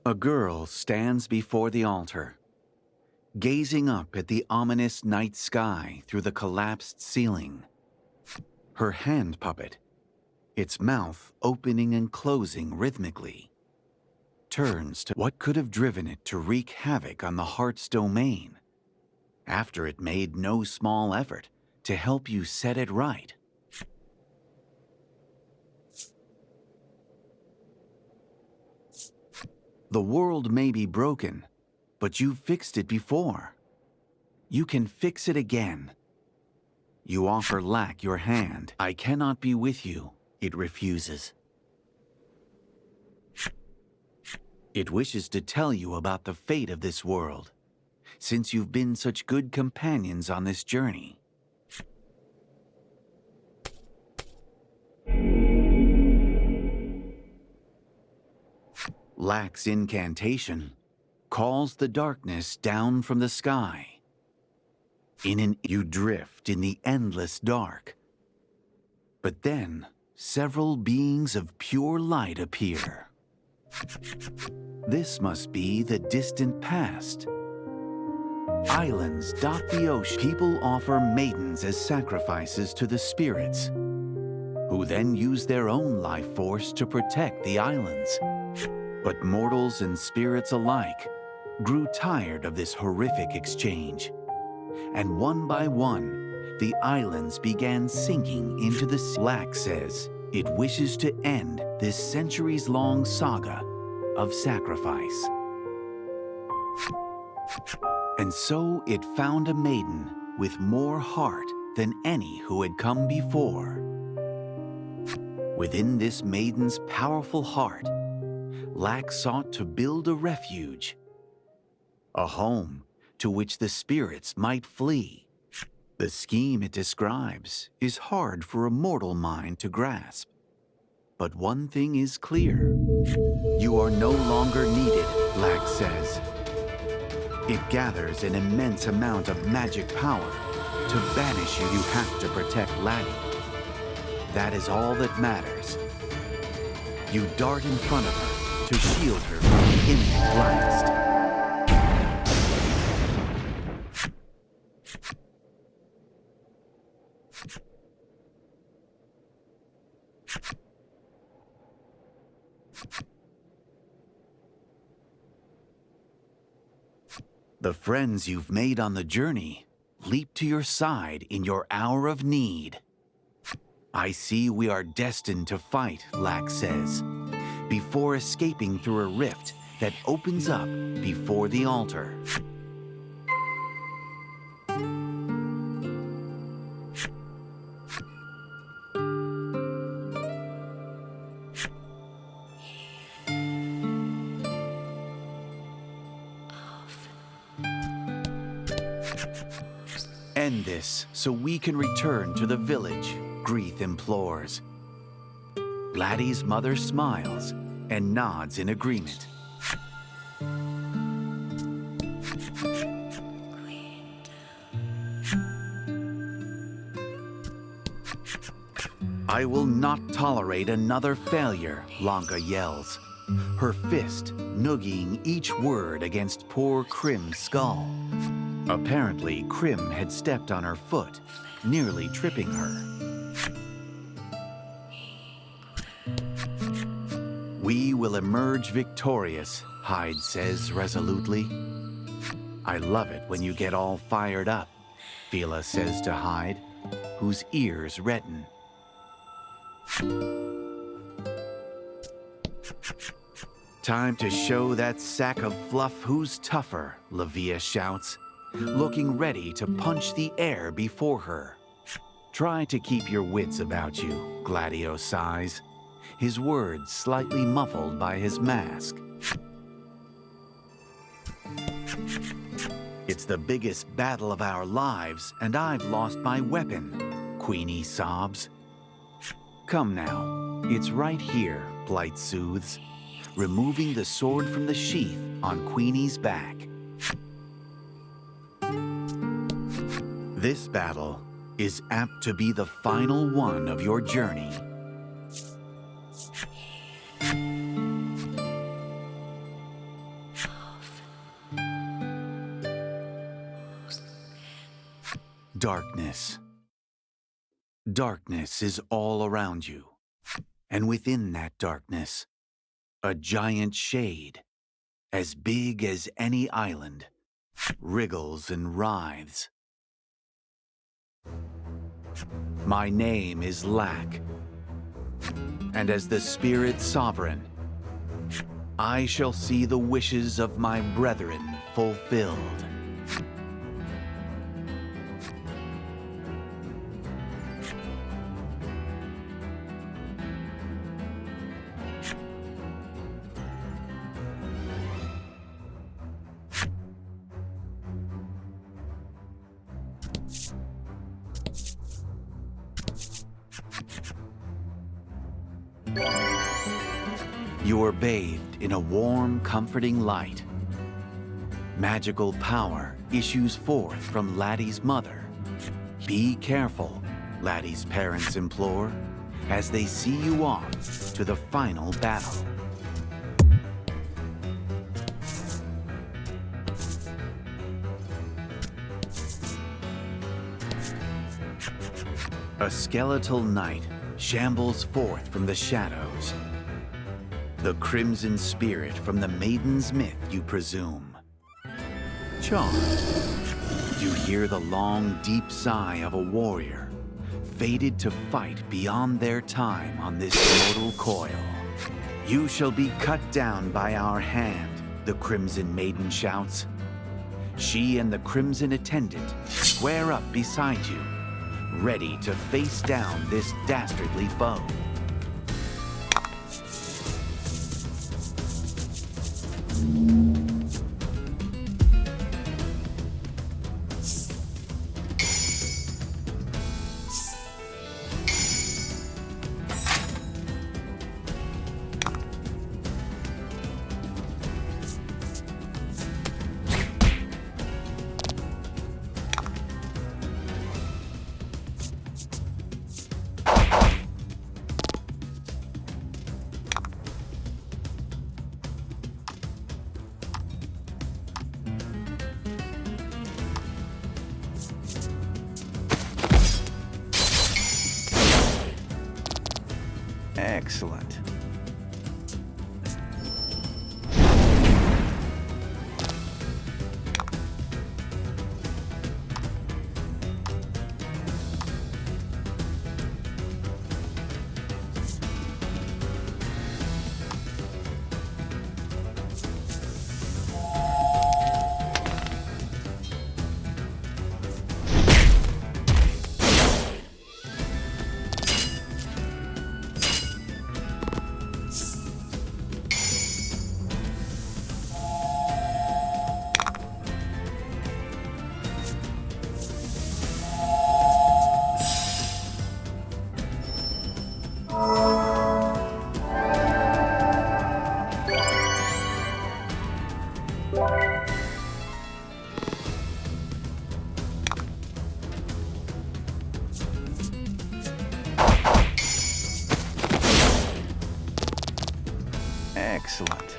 A girl stands before the altar, gazing up at the ominous night sky through the collapsed ceiling. Her hand puppet, its mouth opening and closing rhythmically, turns to what could have driven it to wreak havoc on the heart's domain, after it made no small effort to help you set it right. The world may be broken, but you've fixed it before. You can fix it again. You offer Lack your hand. I cannot be with you, it refuses. It wishes to tell you about the fate of this world, since you've been such good companions on this journey. Lack's incantation calls the darkness down from the sky. You drift in the endless dark. But then, several beings of pure light appear. This must be the distant past. Islands dot the ocean. People offer maidens as sacrifices to the spirits, who then use their own life force to protect the islands. But mortals and spirits alike grew tired of this horrific exchange, and one by one, the islands began sinking into the sea. Lack says it wishes to end this centuries-long saga of sacrifice. And so it found a maiden with more heart than any who had come before. Within this maiden's powerful heart, Lack sought to build a refuge, a home to which the spirits might flee. The scheme it describes is hard for a mortal mind to grasp. But one thing is clear. You are no longer needed, Lack says. It gathers an immense amount of magic power. To banish you, you have to protect Laddie. That is all that matters. You dart in front of her to shield her from the imminent blast. The friends you've made on the journey leap to your side in your hour of need. I see we are destined to fight, Lack says, before escaping through a rift that opens up before the altar. End this so we can return to the village, Greeth implores. Laddie's mother smiles and nods in agreement. I will not tolerate another failure, Lanka yells, her fist noogieing each word against poor Krim's skull. Apparently, Krim had stepped on her foot, nearly tripping her. We will emerge victorious, Hyde says resolutely. I love it when you get all fired up, Fila says to Hyde, whose ears redden. Time to show that sack of fluff who's tougher, Lavia shouts, looking ready to punch the air before her. Try to keep your wits about you, Gladio sighs, his words slightly muffled by his mask. It's the biggest battle of our lives, and I've lost my weapon, Queenie sobs. Come now, it's right here, Blight soothes, removing the sword from the sheath on Queenie's back. This battle is apt to be the final one of your journey. Darkness. Darkness is all around you, and within that darkness, a giant shade, as big as any island, wriggles and writhes. My name is Lack, and as the Spirit Sovereign, I shall see the wishes of my brethren fulfilled. You are bathed in a warm, comforting light. Magical power issues forth from Laddie's mother. Be careful, Laddie's parents implore, as they see you off to the final battle. A skeletal knight shambles forth from the shadows. The crimson spirit from the Maiden's myth, you presume. Charmed, you hear the long, deep sigh of a warrior, fated to fight beyond their time on this mortal coil. You shall be cut down by our hand, the Crimson Maiden shouts. She and the Crimson Attendant square up beside you, ready to face down this dastardly foe. Excellent. Excellent.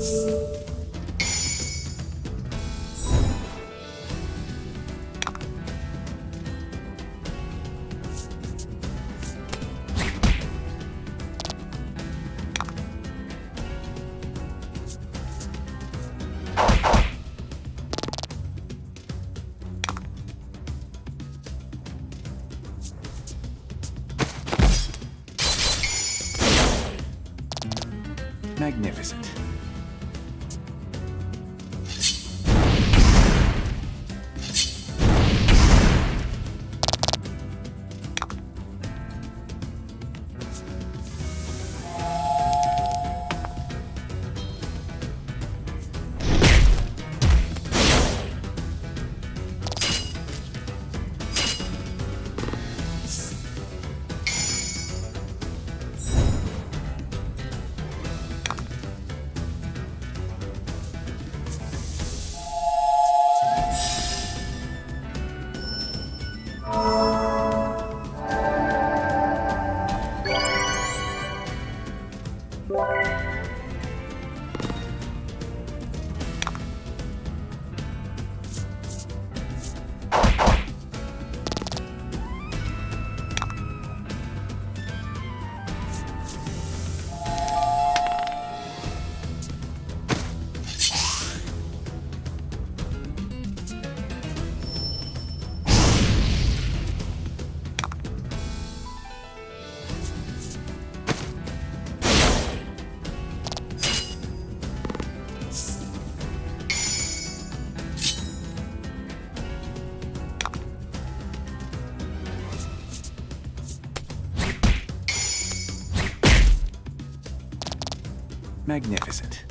Magnificent. Magnificent.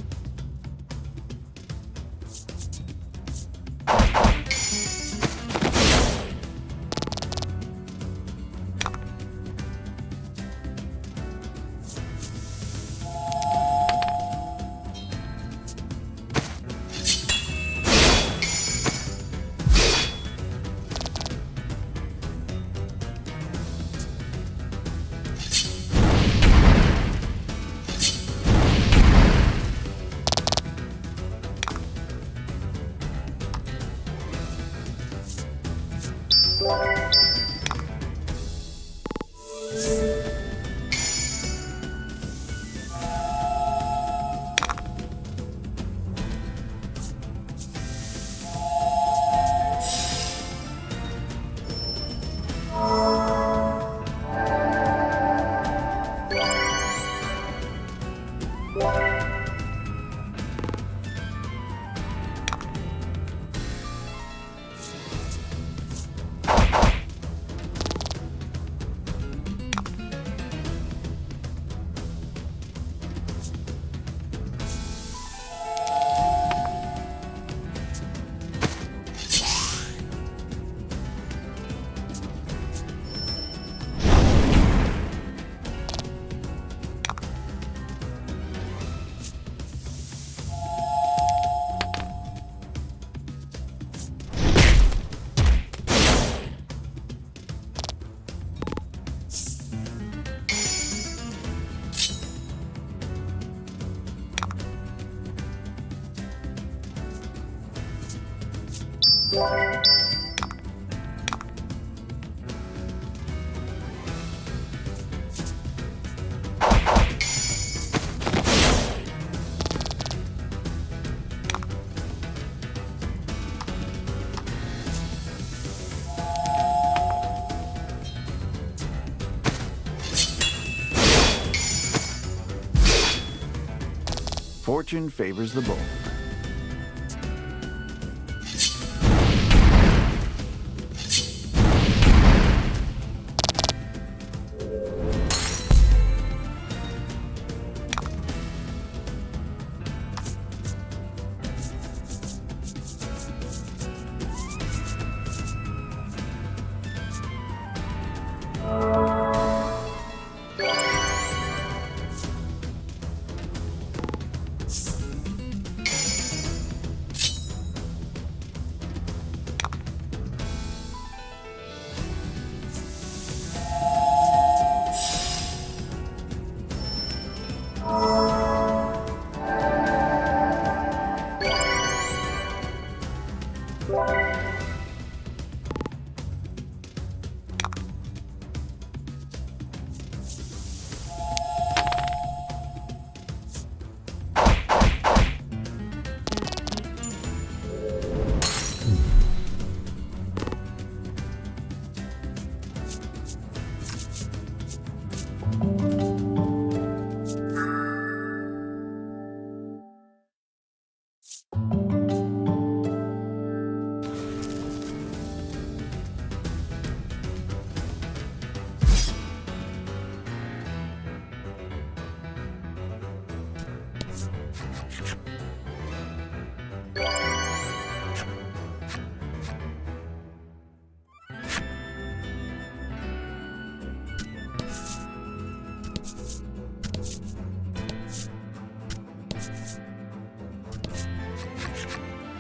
Fortune favors the bold.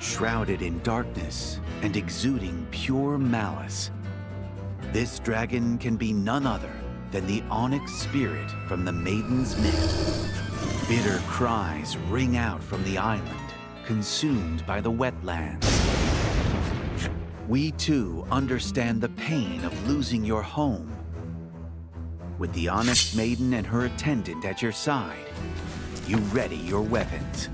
shrouded in darkness and exuding pure malice. This dragon can be none other than the onyx spirit from the Maiden's myth. Bitter cries ring out from the island, consumed by the wetlands. We too understand the pain of losing your home. With the honest maiden and her attendant at your side, you ready your weapons.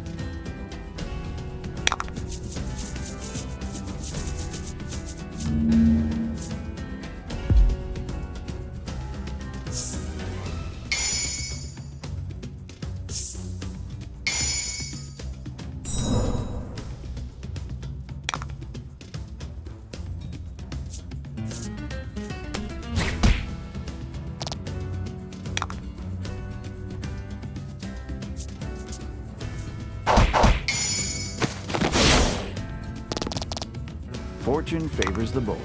Fortune favors the bold.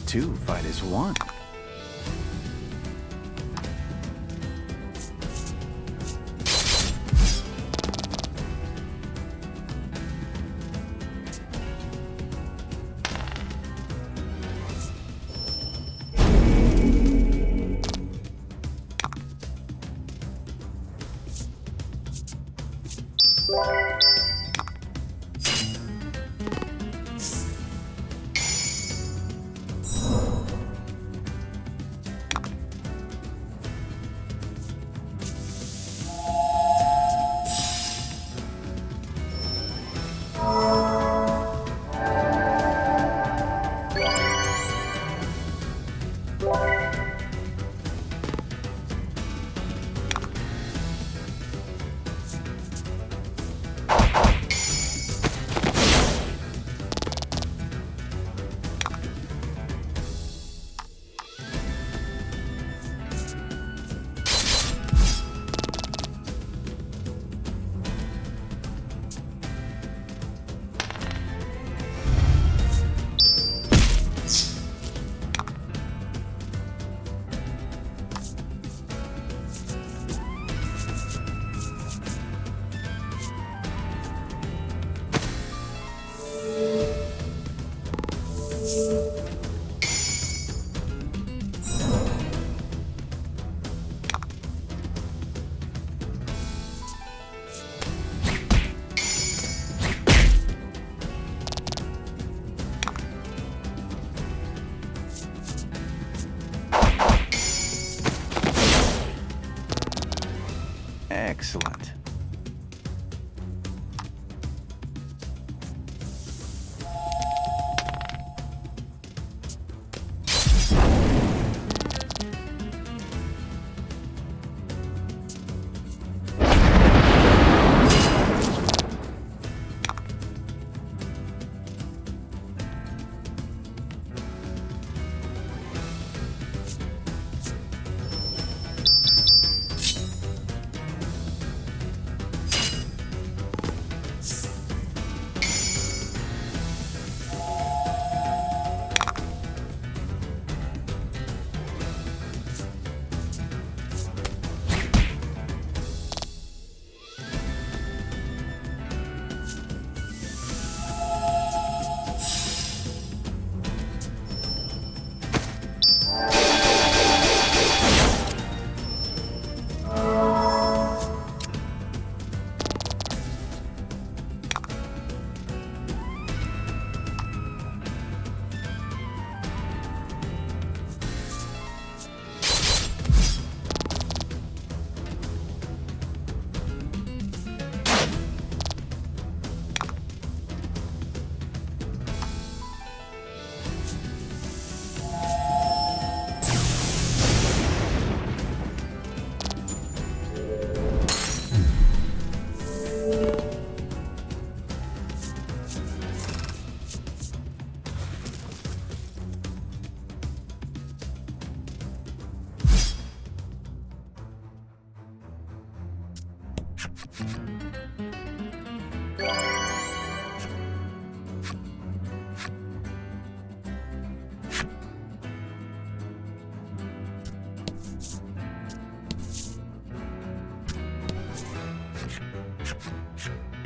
Two fight as one. Excellent.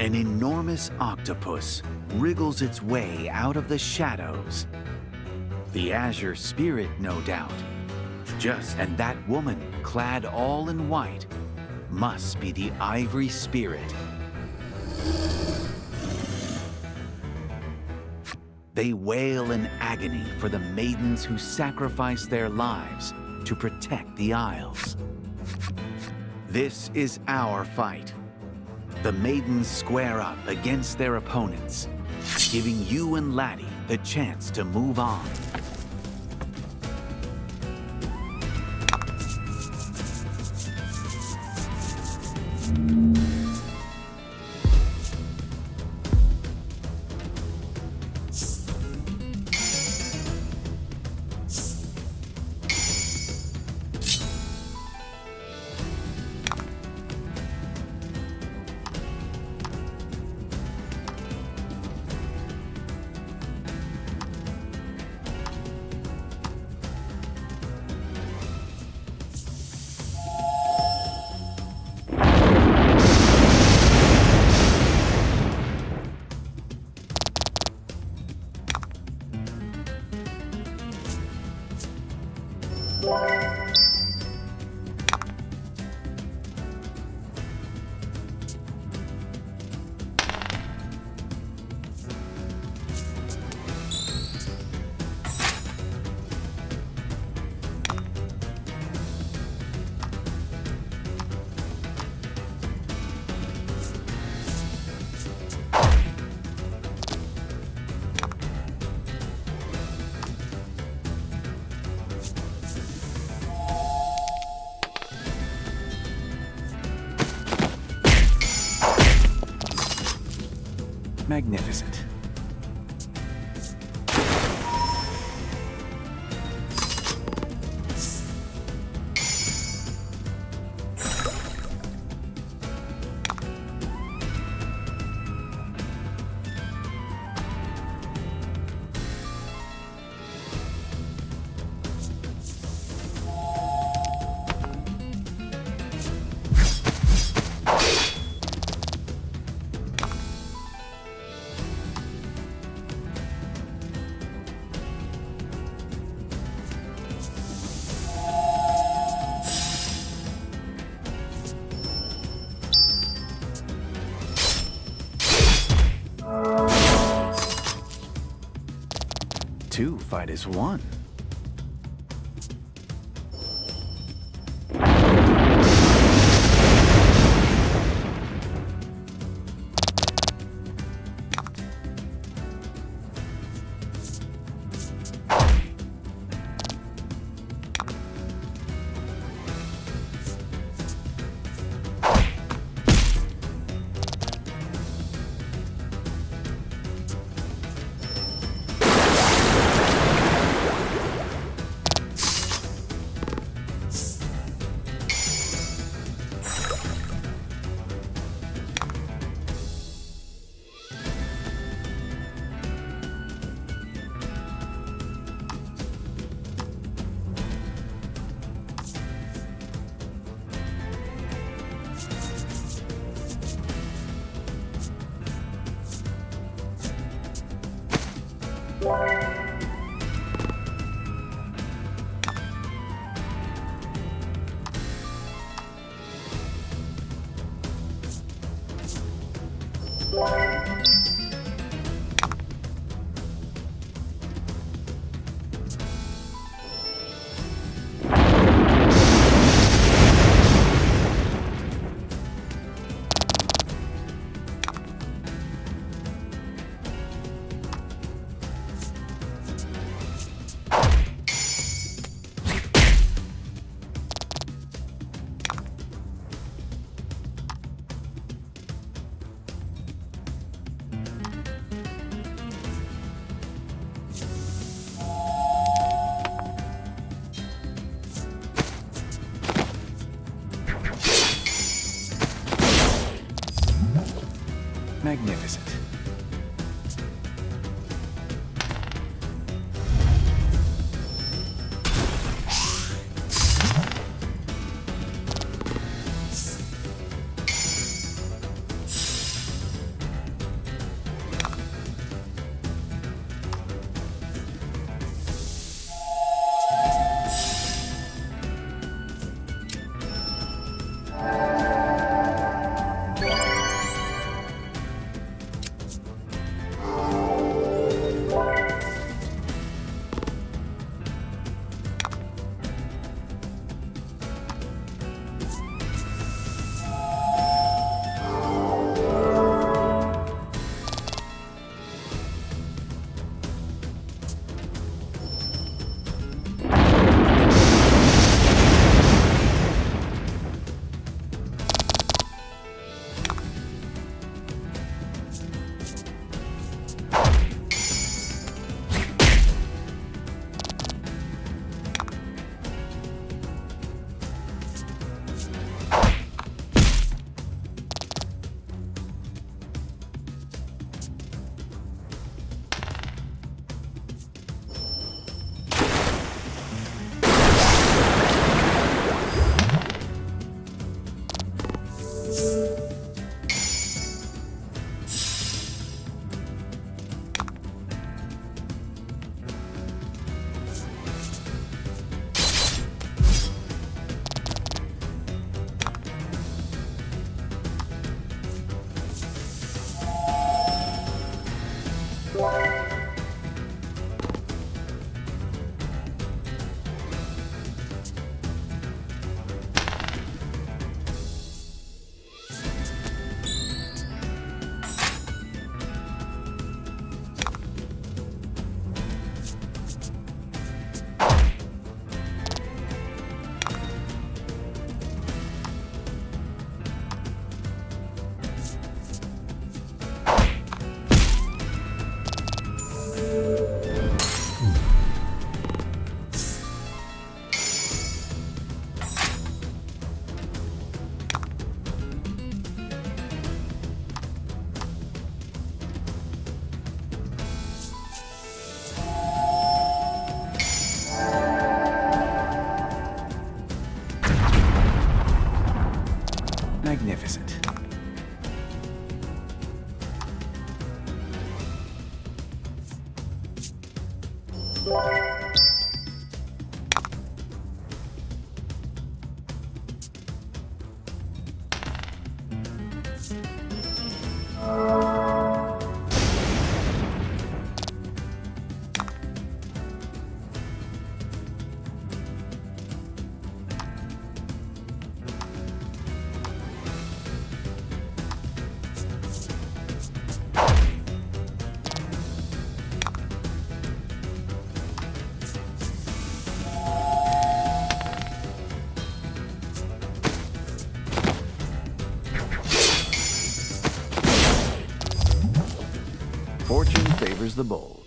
An enormous octopus wriggles its way out of the shadows. The azure spirit, no doubt. And that woman, clad all in white, must be the ivory spirit. They wail in agony for the maidens who sacrificed their lives to protect the Isles. This is our fight. The maidens square up against their opponents, giving you and Laddie the chance to move on. Magnificent. Two fight as one. Magnificent. honors the bold.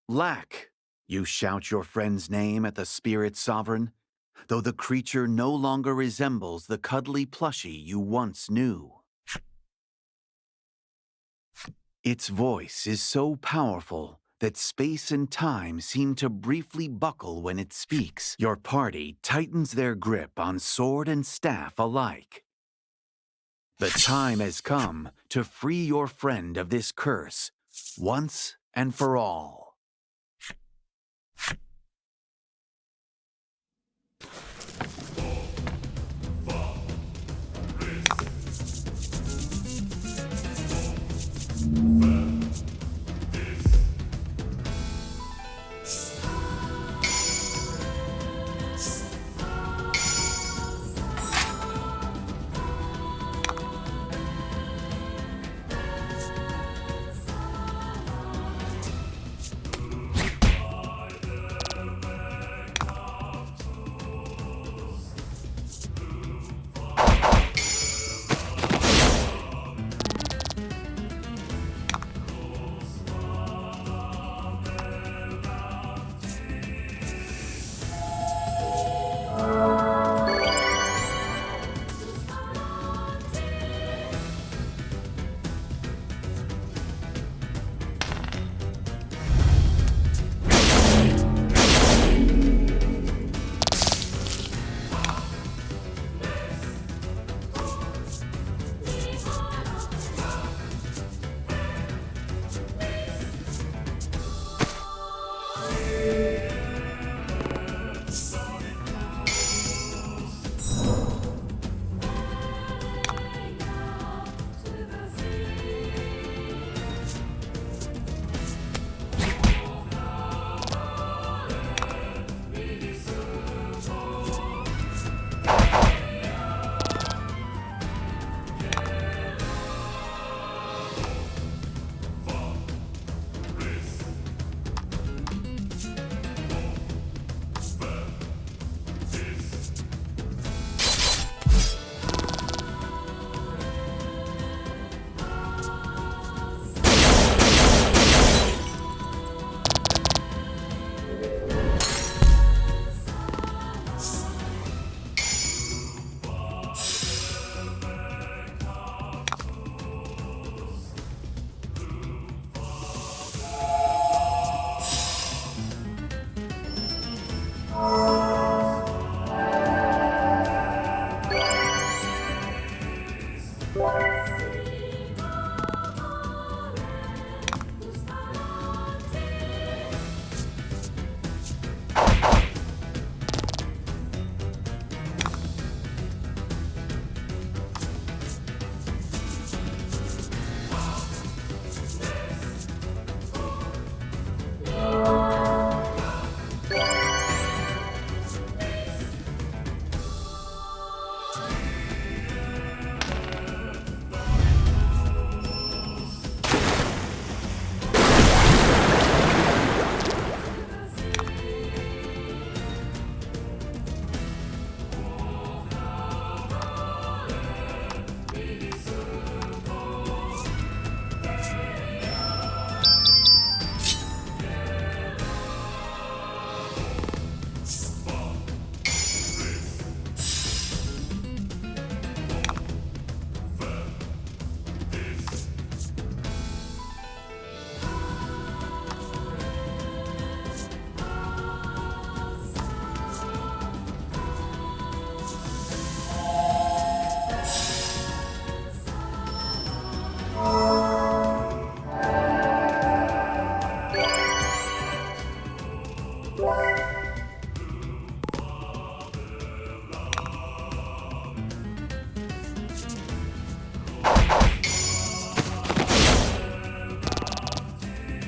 Lack, you shout your friend's name at the spirit sovereign, though the creature no longer resembles the cuddly plushie you once knew. Its voice is so powerful that space and time seem to briefly buckle when it speaks. Your party tightens their grip on sword and staff alike. The time has come to free your friend of this curse, once and for all.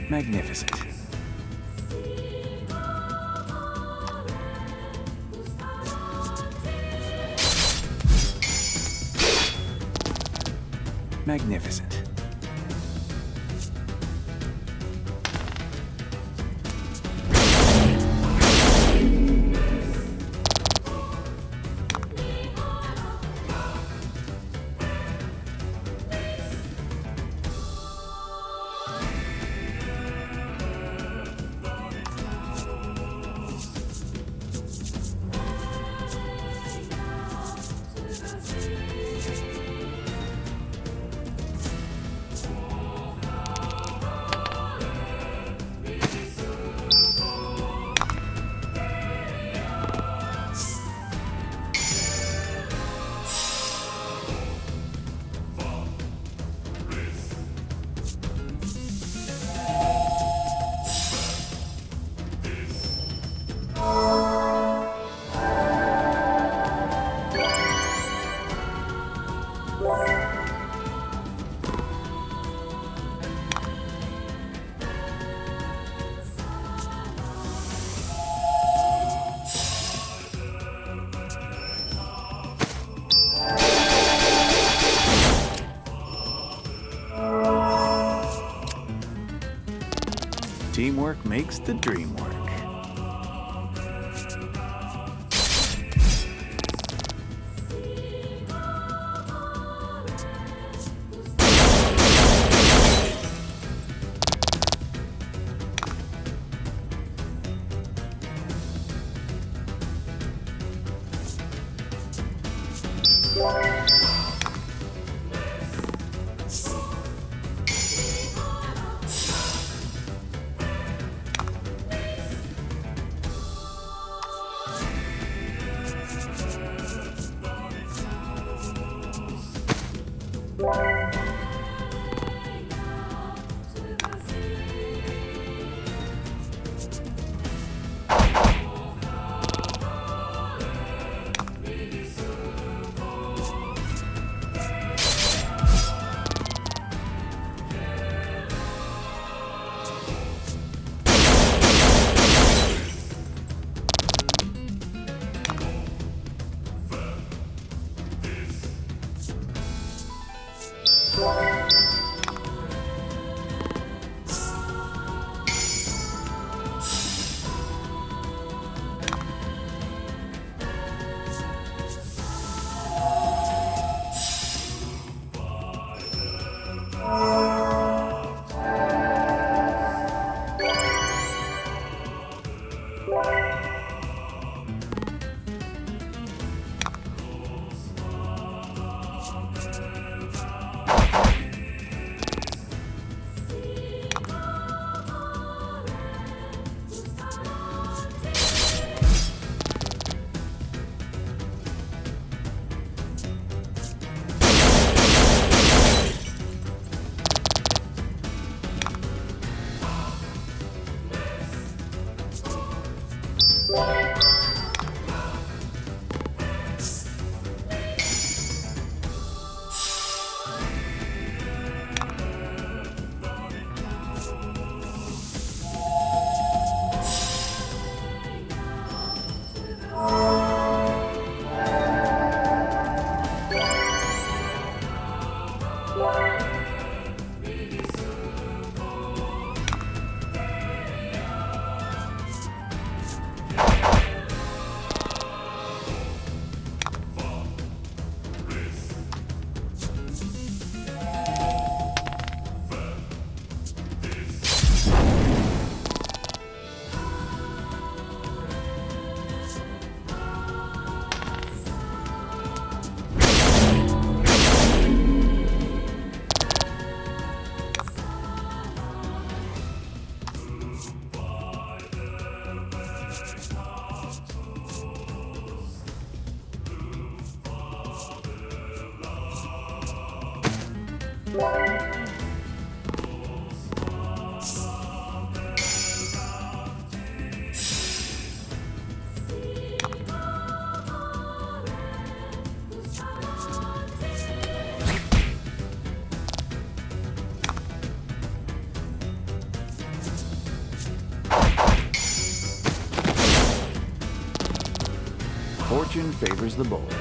Magnificent. Magnificent. Teamwork makes the dream work. Fortune favors the bold.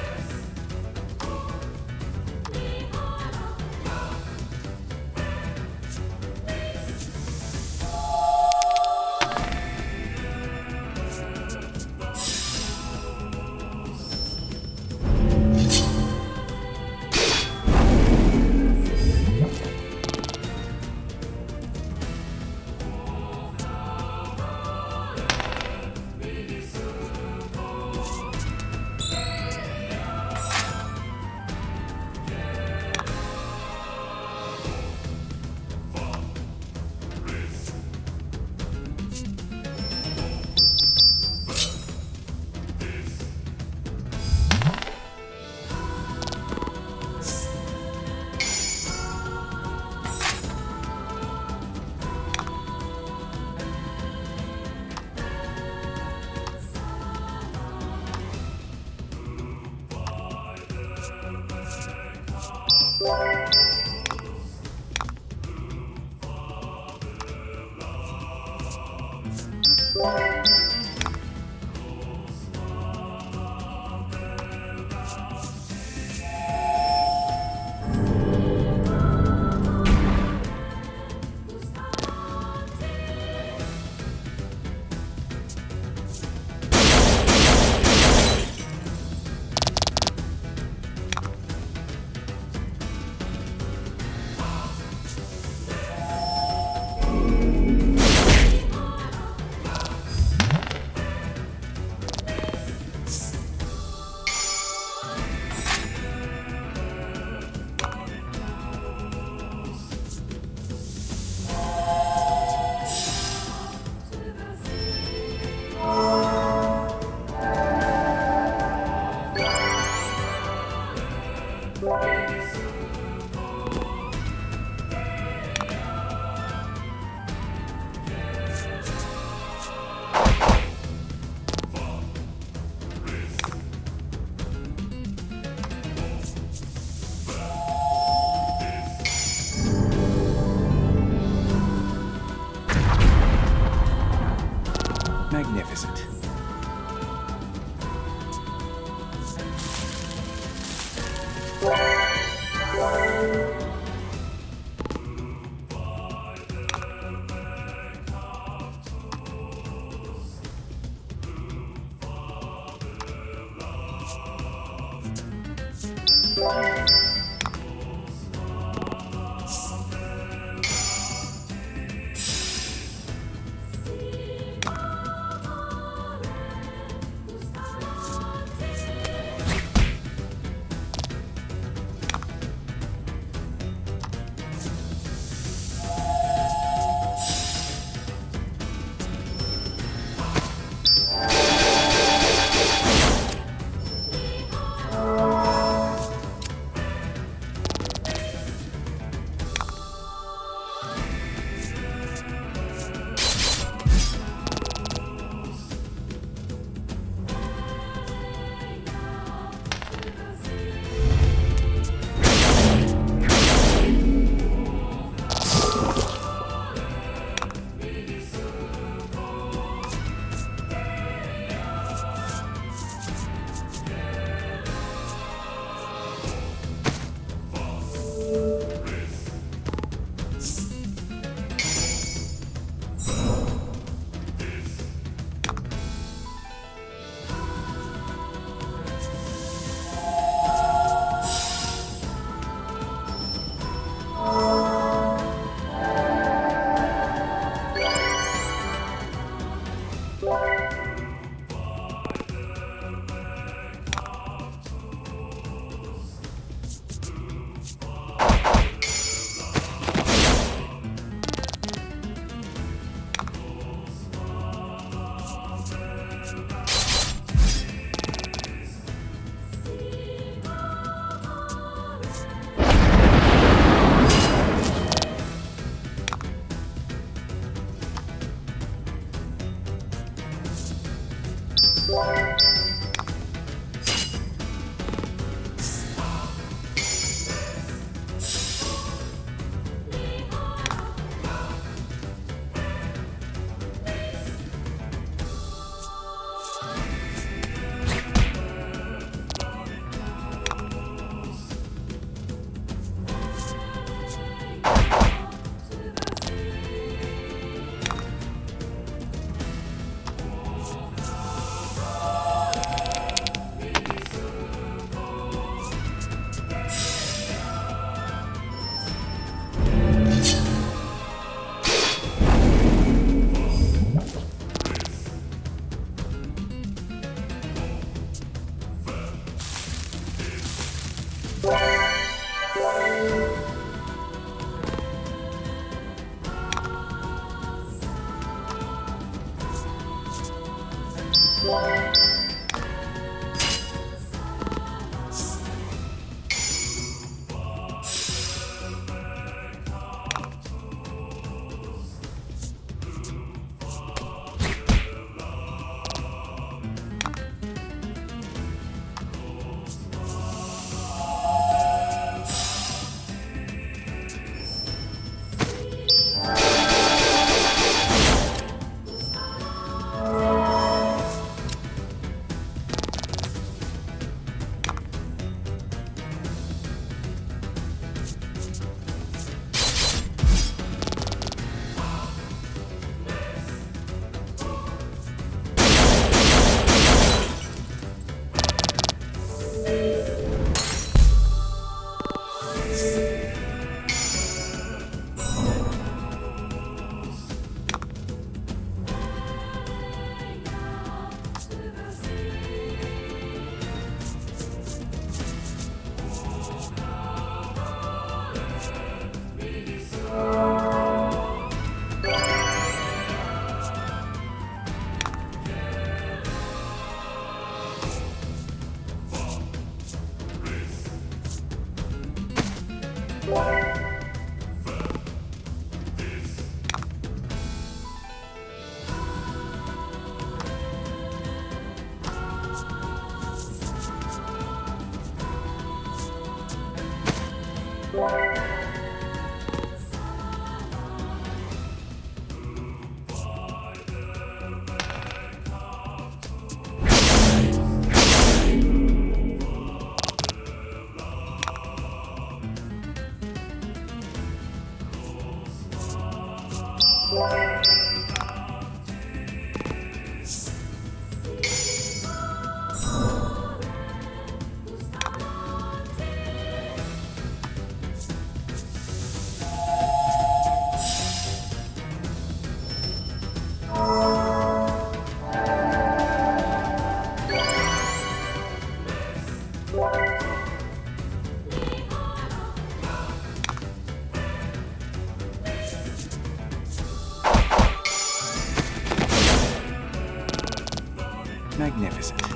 Magnificent.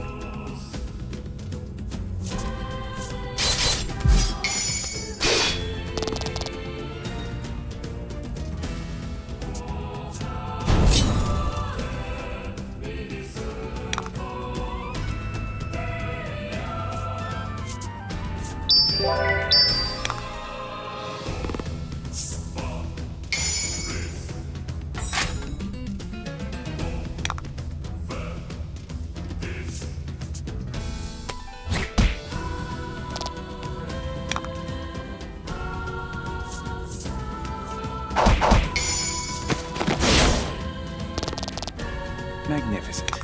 Magnificent.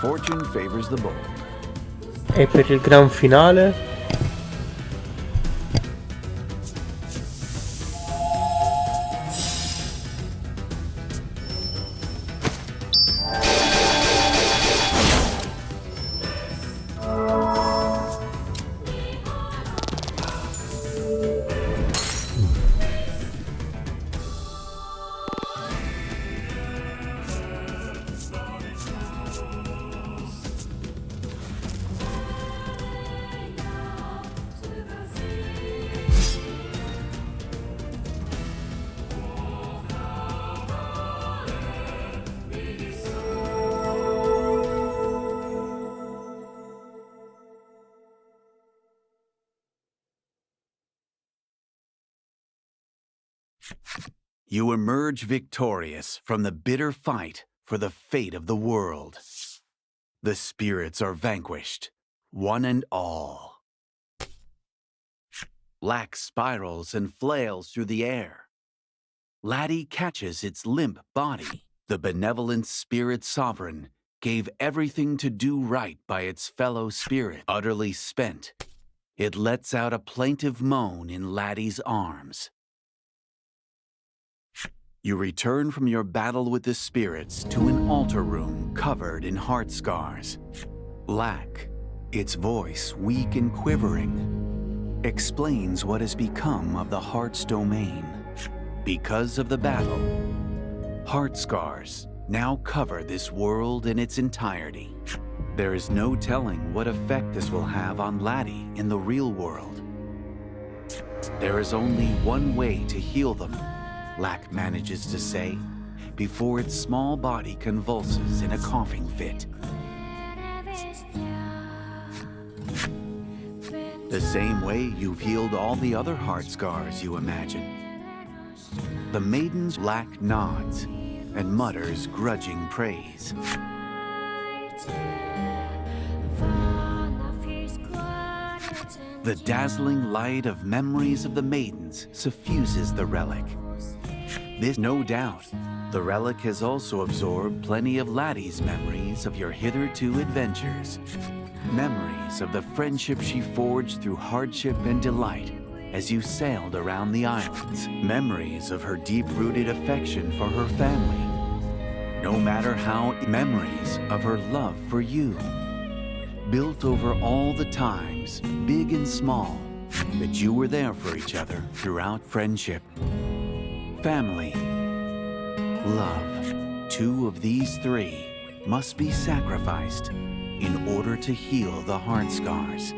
Fortune favors the bold. E per il gran finale? You emerge victorious from the bitter fight for the fate of the world. The spirits are vanquished, one and all. Lack spirals and flails through the air. Laddie catches its limp body. The benevolent spirit sovereign gave everything to do right by its fellow spirit. Utterly spent, it lets out a plaintive moan in Laddie's arms. You return from your battle with the spirits to an altar room covered in heart scars. Lack, its voice weak and quivering, explains what has become of the heart's domain. Because of the battle, heart scars now cover this world in its entirety. There is no telling what effect this will have on Laddie in the real world. There is only one way to heal them, Lack manages to say, before its small body convulses in a coughing fit. The same way you've healed all the other heart scars you imagine. The maiden's Lack nods and mutters grudging praise. The dazzling light of memories of the maidens suffuses the relic. This, no doubt, the relic has also absorbed plenty of Laddie's memories of your hitherto adventures. Memories of the friendship she forged through hardship and delight as you sailed around the islands. Memories of her deep-rooted affection for her family. No matter how, memories of her love for you. Built over all the times, big and small, that you were there for each other throughout friendship. Family, love, two of these three must be sacrificed in order to heal the heart scars.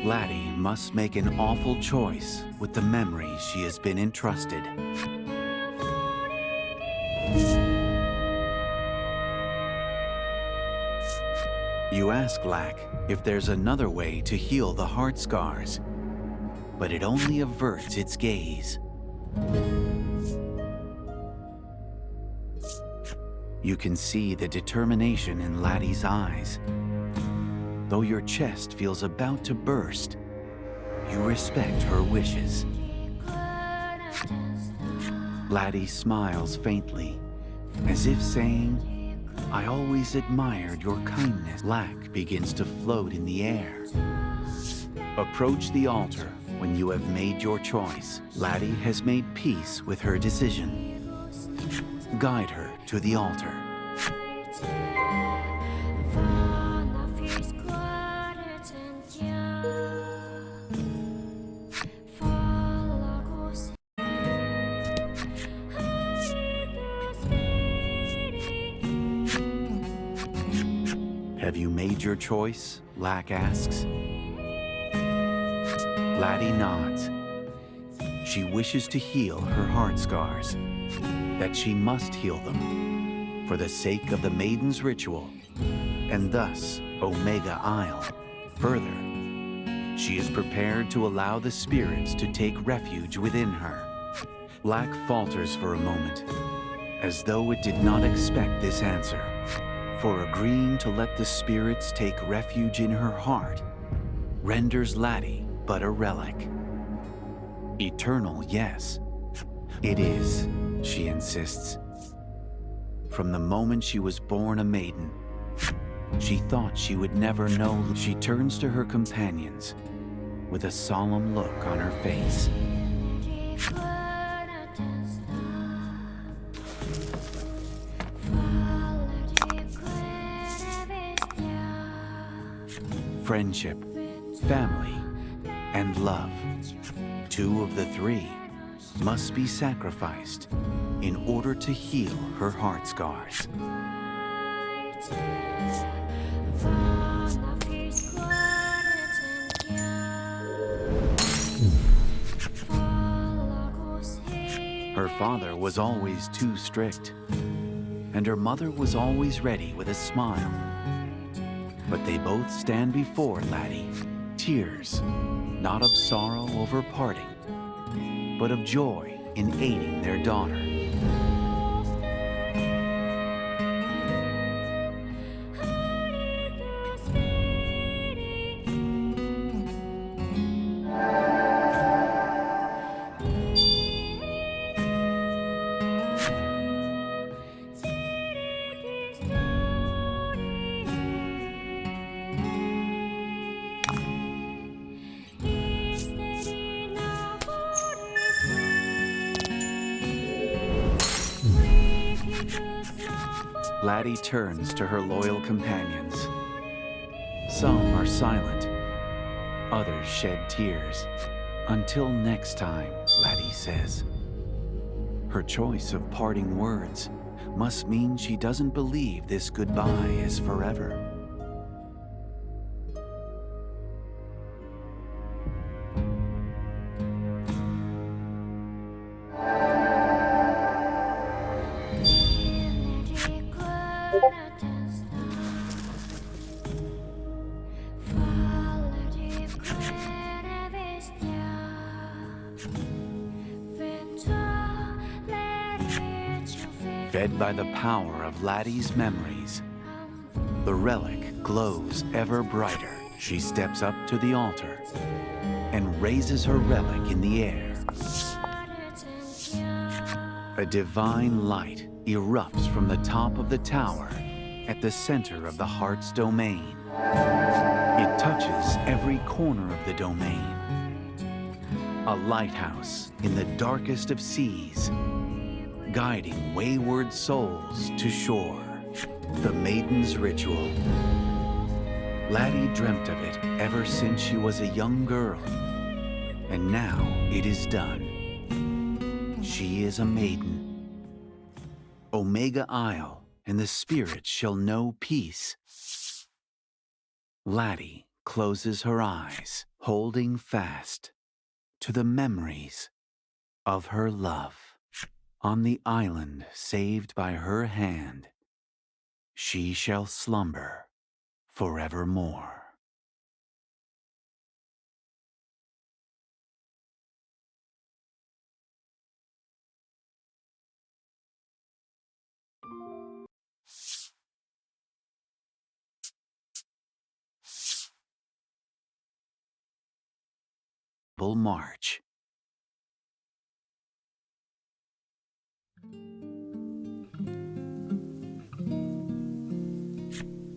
Laddie must make an awful choice with the memories she has been entrusted. You ask Lack if there's another way to heal the heart scars, but it only averts its gaze. You can see the determination in Laddie's eyes. Though your chest feels about to burst, you respect her wishes. Laddie smiles faintly, as if saying, I always admired your kindness. Lack begins to float in the air. Approach the altar when you have made your choice. Laddie has made peace with her decision. Guide her to the altar. Have you made your choice? Lack asks. Laddie nods. She wishes to heal her heart scars, that she must heal them for the sake of the maiden's ritual, and thus Omega Isle. Further, she is prepared to allow the spirits to take refuge within her. Lack falters for a moment, as though it did not expect this answer. For agreeing to let the spirits take refuge in her heart renders Laddie but a relic. Eternal, yes, It is, she insists. From the moment she was born a maiden, she thought she would never know. She turns to her companions with a solemn look on her face. Friendship, family, and love, two of the three, must be sacrificed in order to heal her heart scars. Her father was always too strict, and her mother was always ready with a smile. But they both stand before Laddie, tears, not of sorrow over parting, but of joy in aiding their daughter. Laddie turns to her loyal companions. Some are silent, others shed tears. Until next time, Laddie says. Her choice of parting words must mean she doesn't believe this goodbye is forever. Fed by the power of Laddie's memories, the relic glows ever brighter. She steps up to the altar and raises her relic in the air. A divine light erupts from the top of the tower at the center of the heart's domain. It touches every corner of the domain. A lighthouse in the darkest of seas, guiding wayward souls to shore. The Maiden's Ritual. Laddie dreamt of it ever since she was a young girl, and now it is done. She is a maiden. Omega Isle and the spirits shall know peace. Laddie closes her eyes, holding fast to the memories of her love. On the island saved by her hand, she shall slumber forevermore. March.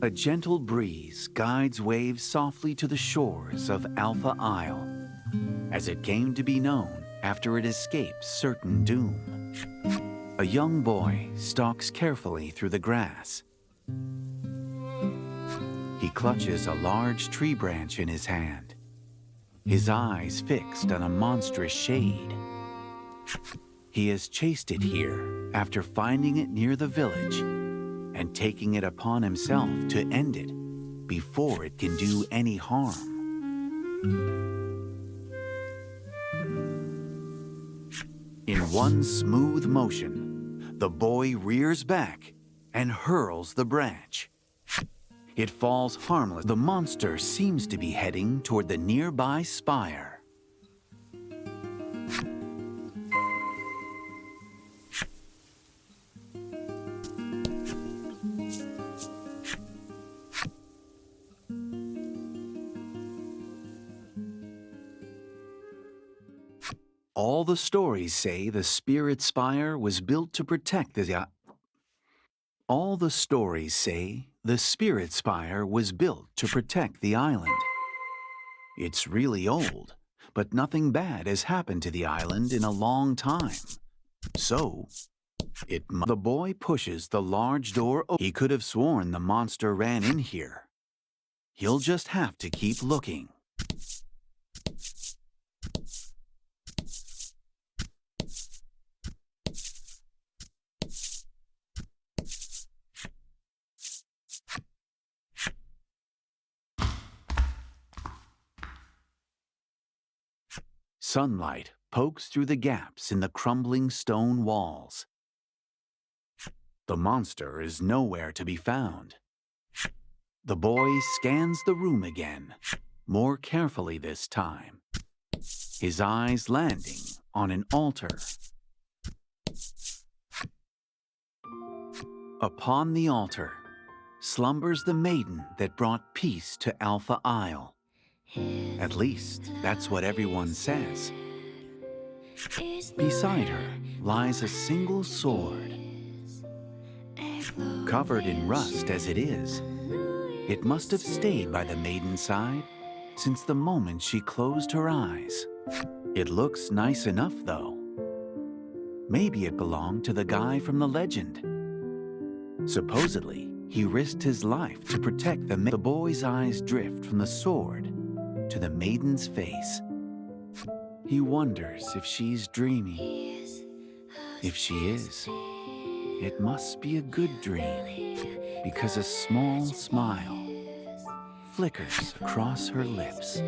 A gentle breeze guides waves softly to the shores of Alpha Isle, as it came to be known after it escaped certain doom. A young boy stalks carefully through the grass. He clutches a large tree branch in his hand, his eyes fixed on a monstrous shade. He has chased it here after finding it near the village and taking it upon himself to end it before it can do any harm. In one smooth motion, the boy rears back and hurls the branch. It falls harmless. The monster seems to be heading toward the nearby spire. All the stories say the spirit spire was built to protect the All the stories say the spirit spire was built to protect the island. It's really old, but nothing bad has happened to the island in a long time. So, the boy pushes the large door open. He could have sworn the monster ran in here. He'll just have to keep looking. Sunlight pokes through the gaps in the crumbling stone walls. The monster is nowhere to be found. The boy scans the room again, more carefully this time, his eyes landing on an altar. Upon the altar slumbers the maiden that brought peace to Alpha Isle. At least, that's what everyone says. Beside her lies a single sword. Covered in rust as it is, it must have stayed by the maiden's side since the moment she closed her eyes. It looks nice enough, though. Maybe it belonged to the guy from the legend. Supposedly, he risked his life to protect the boy's eyes drift from the sword to the maiden's face. He wonders if she's dreaming. If she is, it must be a good dream, because a small smile flickers across her lips.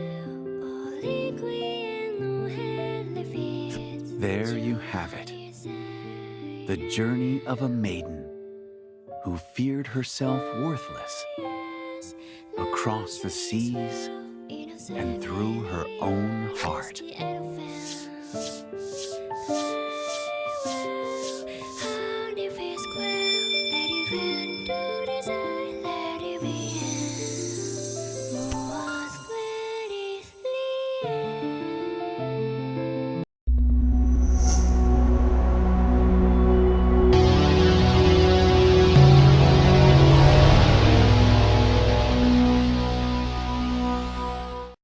There you have it. The journey of a maiden who feared herself worthless across the seas and through her own heart.